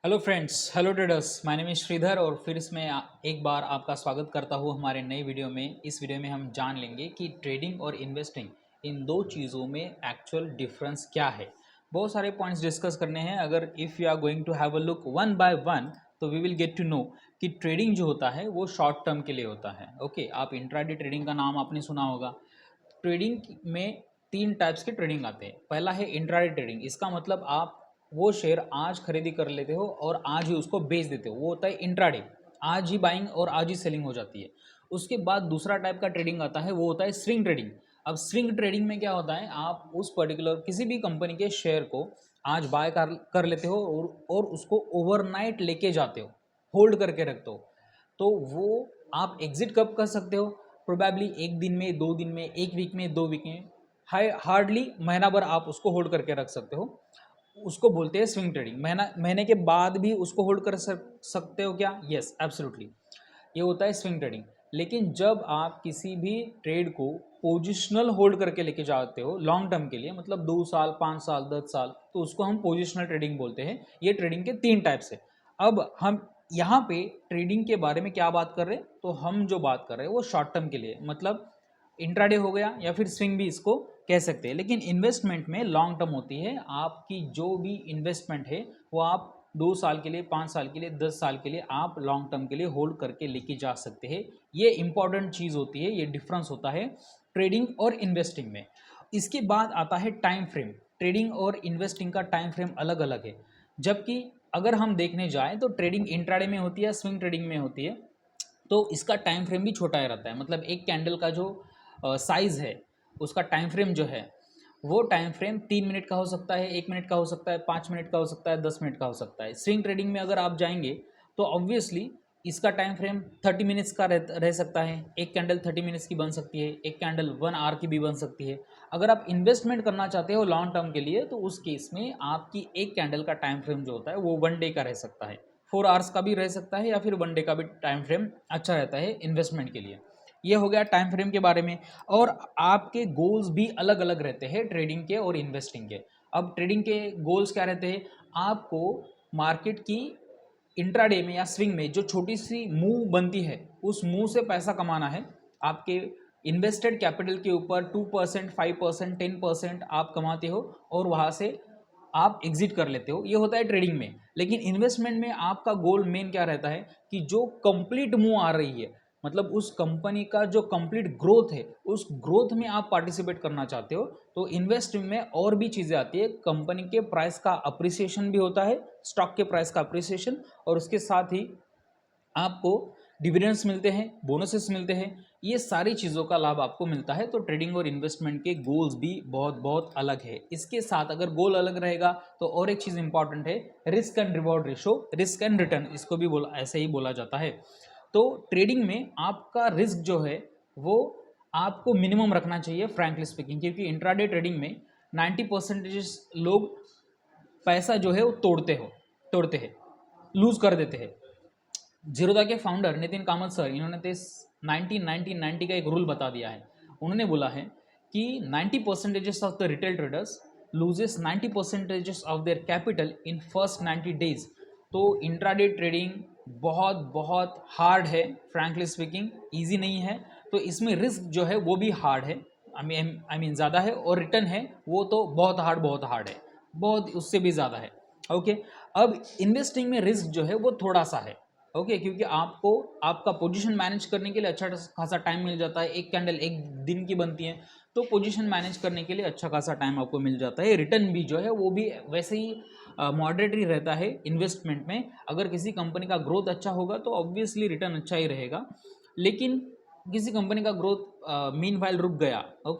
Hello friends, hello traders. My name is Sridhar और फिर इसमें एक बार आपका स्वागत करता हूँ हमारे नई वीडियो में। इस वीडियो में हम जान लेंगे कि ट्रेडिंग और इन्वेस्टिंग इन दो चीज़ों में एक्चुअल डिफरेंस क्या है। बहुत सारे पॉइंट्स डिस्कस करने हैं। अगर if you are going to have a look one by one तो we will get to know कि ट्रेडिंग जो होता है वो शॉर्ट टर्म के लिए होता है। ओके, आप इंट्राडे ट्रेडिंग का नाम आपने सुना होगा। ट्रेडिंग में तीन टाइप्स के ट्रेडिंग आते हैं। पहला है इंट्राडे ट्रेडिंग। इसका मतलब आप वो शेयर आज खरीदी कर लेते हो और आज ही उसको बेच देते हो, वो होता है इंट्राडे। आज ही बाइंग और आज ही सेलिंग हो जाती है। उसके बाद दूसरा टाइप का ट्रेडिंग आता है, वो होता है स्विंग ट्रेडिंग। अब स्विंग ट्रेडिंग में क्या होता है, आप उस पर्टिकुलर किसी भी कंपनी के शेयर को आज बाय कर लेते हो और उसको ओवरनाइट लेके जाते हो, होल्ड करके रखते हो। तो वो आप एग्जिट कब कर सकते हो? प्रोबेबली एक दिन में, 2 दिन में, 1 वीक में, 2 वीक में, हार्डली महीना भर आप उसको होल्ड करके रख सकते हो। उसको बोलते हैं स्विंग ट्रेडिंग। महीने के बाद भी उसको होल्ड कर सकते हो क्या? यस, एब्सोल्युटली, ये होता है स्विंग ट्रेडिंग। लेकिन जब आप किसी भी ट्रेड को पोजिशनल होल्ड करके लेके जाते हो लॉन्ग टर्म के लिए, मतलब 2 साल, 5 साल, 10 साल, तो उसको हम पोजिशनल ट्रेडिंग बोलते हैं। ये ट्रेडिंग के तीन टाइप्स है। अब हम यहाँ पे ट्रेडिंग के बारे में क्या बात कर रहे हैं, तो हम जो बात कर रहे हैं वो शॉर्ट टर्म के लिए, मतलब इंट्राडे हो गया या फिर स्विंग भी इसको कह सकते हैं। लेकिन इन्वेस्टमेंट में लॉन्ग टर्म होती है। आपकी जो भी इन्वेस्टमेंट है वो आप 2 साल के लिए, 5 साल के लिए, 10 साल के लिए आप लॉन्ग टर्म के लिए होल्ड करके लेके जा सकते हैं। ये इंपॉर्टेंट चीज़ होती है, ये डिफरेंस होता है ट्रेडिंग और इन्वेस्टिंग में। इसके बाद आता है टाइम फ्रेम। ट्रेडिंग और इन्वेस्टिंग का टाइम फ्रेम अलग अलग है। जबकि अगर हम देखने जाएं तो ट्रेडिंग इंट्राडे में होती है, स्विंग ट्रेडिंग में होती है, तो इसका टाइम फ्रेम भी छोटा रहता है। मतलब एक कैंडल का जो साइज़ है, उसका टाइम फ्रेम जो है वो टाइम फ्रेम 3 मिनट का हो सकता है, 1 मिनट का हो सकता है, 5 मिनट का हो सकता है, 10 मिनट का हो सकता है। स्विंग ट्रेडिंग में अगर आप जाएंगे तो ऑब्वियसली इसका टाइम फ्रेम 30 मिनट्स का रह सकता है। एक कैंडल 30 मिनट्स की बन सकती है, एक कैंडल 1 आवर की भी बन सकती है। अगर आप इन्वेस्टमेंट करना चाहते हो लॉन्ग टर्म के लिए, तो उस केस में आपकी एक कैंडल का टाइम फ्रेम जो होता है वो 1 डे का रह सकता है, 4 आवर्स का भी रह सकता है, या फिर 1 डे का भी टाइम फ्रेम अच्छा रहता है इन्वेस्टमेंट के लिए। ये हो गया टाइम फ्रेम के बारे में। और आपके गोल्स भी अलग अलग रहते हैं ट्रेडिंग के और इन्वेस्टिंग के। अब ट्रेडिंग के गोल्स क्या रहते हैं? आपको मार्केट की इंट्राडे में या स्विंग में जो छोटी सी मूव बनती है, उस मूव से पैसा कमाना है। आपके इन्वेस्टेड कैपिटल के ऊपर 2%, 5%, 10% आप कमाते हो और वहाँ से आप एग्जिट कर लेते हो। ये होता है ट्रेडिंग में। लेकिन इन्वेस्टमेंट में आपका गोल मेन क्या रहता है कि जो कंप्लीट मूव आ रही है, मतलब उस कंपनी का जो कंप्लीट ग्रोथ है, उस ग्रोथ में आप पार्टिसिपेट करना चाहते हो। तो इन्वेस्टिंग में और भी चीज़ें आती है। कंपनी के प्राइस का अप्रिसिएशन भी होता है, स्टॉक के प्राइस का अप्रिसिएशन, और उसके साथ ही आपको डिविडेंड्स मिलते हैं, बोनसेस मिलते हैं। ये सारी चीज़ों का लाभ आपको मिलता है। तो ट्रेडिंग और इन्वेस्टमेंट के गोल्स भी बहुत बहुत अलग है। इसके साथ अगर गोल अलग रहेगा तो और एक चीज़ इंपॉर्टेंट है, risk and reward ratio, risk and return, इसको भी ऐसे ही बोला जाता है। तो ट्रेडिंग में आपका रिस्क जो है वो आपको मिनिमम रखना चाहिए, फ्रैंकली स्पीकिंग, क्योंकि इंट्राडे ट्रेडिंग में 90% लोग पैसा जो है वो तोड़ते हैं, लूज कर देते हैं। जीरोदा के फाउंडर नितिन कामत सर, इन्होंने तो 1990 का एक रूल बता दिया है। उन्होंने बोला है कि 90% of the retail traders loses 90% of their capital in first 90 days. तो इंट्राडे ट्रेडिंग बहुत बहुत हार्ड है, फ्रैंकली स्पीकिंग ईजी नहीं है। तो इसमें रिस्क जो है वो भी हार्ड है, आई मीन ज़्यादा है, और रिटर्न है वो तो बहुत हार्ड है, बहुत उससे भी ज़्यादा है। ओके, अब इन्वेस्टिंग में रिस्क जो है वो थोड़ा सा है। ओके, क्योंकि आपको आपका पोजीशन मैनेज करने के लिए अच्छा खासा टाइम मिल जाता है। एक कैंडल एक दिन की बनती है, तो पोजीशन मैनेज करने के लिए अच्छा खासा टाइम आपको मिल जाता है। रिटर्न भी जो है वो भी वैसे ही मॉडरेटरी रहता है इन्वेस्टमेंट में। अगर किसी कंपनी का ग्रोथ अच्छा होगा तो ऑब्वियसली रिटर्न अच्छा ही रहेगा। लेकिन किसी कंपनी का ग्रोथ मीन वाइल रुक गया, ओके,